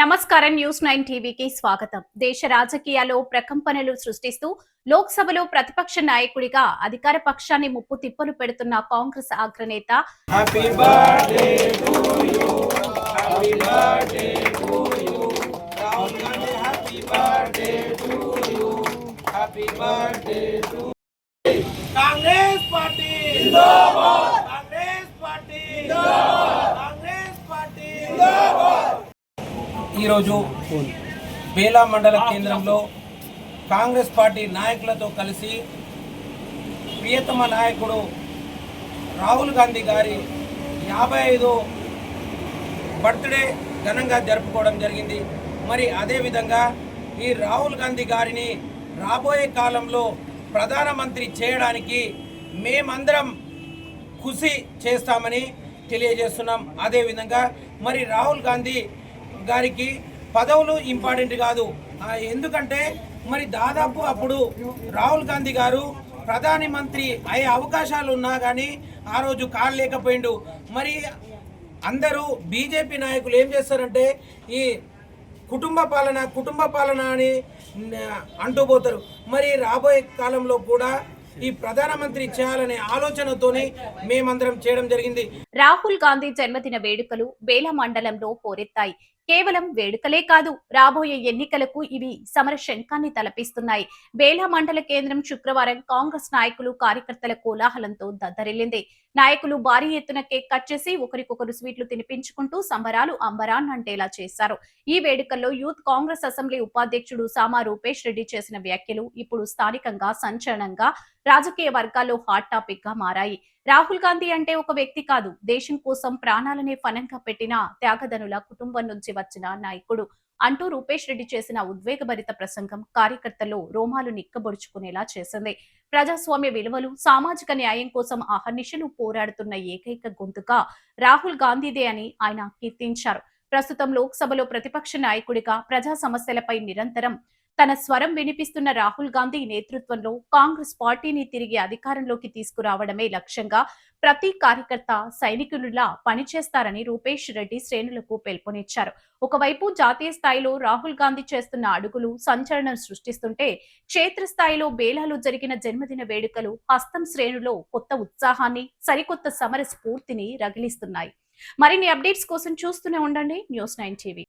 నమస్కారం న్యూస్ 9 టీవీకి స్వాగతం. దేశ రాజకీయాల్లో ప్రకంపనలు సృష్టిస్తూ లోక్సభలో ప్రతిపక్ష నాయకుడిగా అధికార పక్షాన్ని ముప్పు తిప్పలు పెడుతున్న కాంగ్రెస్ అగ్రనేత happy birthday to you happy birthday to you Rahul Gandhi happy birthday to you happy birthday to Congress party జిందాబాద్ కాంగ్రెస్ పార్టీ జిందాబాద్ కాంగ్రెస్ పార్టీ జిందాబాద్ ఈరోజు బేలా మండల కేంద్రంలో కాంగ్రెస్ పార్టీ నాయకులతో కలిసి ప్రియతమ నాయకుడు రాహుల్ గాంధీ గారి 55వ బర్త్డే ఘనంగా జరుపుకోవడం జరిగింది. మరి అదేవిధంగా ఈ రాహుల్ గాంధీ గారిని రాబోయే కాలంలో ప్రధానమంత్రి చేయడానికి మేమందరం కృషి చేస్తామని తెలియజేస్తున్నాం. అదేవిధంగా మరి రాహుల్ గాంధీ గారికి పదవులు ఇంపార్టెంట్ కాదు, ఎందుకంటే మరి దాదాపు అప్పుడు రాహుల్ గాంధీ గారు ప్రధాని మంత్రి అయ్యే అవకాశాలు ఉన్నా కానీ ఆ రోజు కాలేకపోయిండు. మరి అందరూ బీజేపీ నాయకులు ఏం చేస్తారంటే ఈ కుటుంబ పాలన అని అంటూ పోతారు. మరి రాబోయే కాలంలో కూడా ఈ ప్రధానమంత్రి చేయాలనే ఆలోచనతోనే మేమందరం చేయడం జరిగింది. రాహుల్ గాంధీ జన్మదిన వేడుకలు బేలా మండలంలో పోరెత్తాయి. కేవలం వేడుకలే కాదు, రాబోయే ఎన్నికలకు ఇవి సమర శంఖాన్ని తలపిస్తున్నాయి. బేలా మండల కేంద్రం శుక్రవారం కాంగ్రెస్ నాయకులు కార్యకర్తల కోలాహలంతో దద్దరిల్లింది. నాయకులు భారీ ఎత్తున కేక్ కట్ చేసి ఒకరికొకరు స్వీట్లు తినిపించుకుంటూ సంబరాలు అంబరాన్నంటేలా చేశారు. ఈ వేడుకల్లో యూత్ కాంగ్రెస్ అసెంబ్లీ ఉపాధ్యక్షుడు సామా రూపేష్ రెడ్డి చేసిన వ్యాఖ్యలు ఇప్పుడు స్థానికంగా సంచలనంగా రాజకీయ వర్గాల్లో హాట్ టాపిక్ గా మారాయి. రాహుల్ గాంధీ అంటే ఒక వ్యక్తి కాదు, దేశం కోసం ప్రాణాలనే ఫనంగా పెట్టిన త్యాగధనుల కుటుంబం నుంచి వచ్చిన నాయకుడు అంటూ రూపేష్ రెడ్డి చేసిన ఉద్వేగభరిత ప్రసంగం కార్యకర్తల్లో రోమాలు నిక్కబొడుచుకునేలా చేసింది. ప్రజాస్వామ్య విలువలు, సామాజిక న్యాయం కోసం అహర్నిశలు పోరాడుతున్న ఏకైక గొంతుగా రాహుల్ గాంధీదే అని ఆయన కీర్తించారు. ప్రస్తుతం లోక్సభలో ప్రతిపక్ష నాయకుడిగా ప్రజా సమస్యలపై నిరంతరం తన స్వరం వినిపిస్తున్న రాహుల్ గాంధీ నేతృత్వంలో కాంగ్రెస్ పార్టీని తిరిగి అధికారంలోకి తీసుకురావడమే లక్ష్యంగా ప్రతి కార్యకర్త సైనికునిలా పనిచేస్తారని రూపేష్ రెడ్డి శ్రేణులకు పిలుపునిచ్చారు. ఒకవైపు జాతీయ స్థాయిలో రాహుల్ గాంధీ చేస్తున్న అడుగులు సంచలనం సృష్టిస్తుంటే, క్షేత్రస్థాయిలో బేలాలో జరిగిన జన్మదిన వేడుకలు హస్తం శ్రేణులో కొత్త ఉత్సాహాన్ని, సరికొత్త సమర స్ఫూర్తిని రగిలిస్తున్నాయి. మరిన్ని అప్డేట్స్ కోసం చూస్తూనే ఉండండి న్యూస్ 9 టీవీ.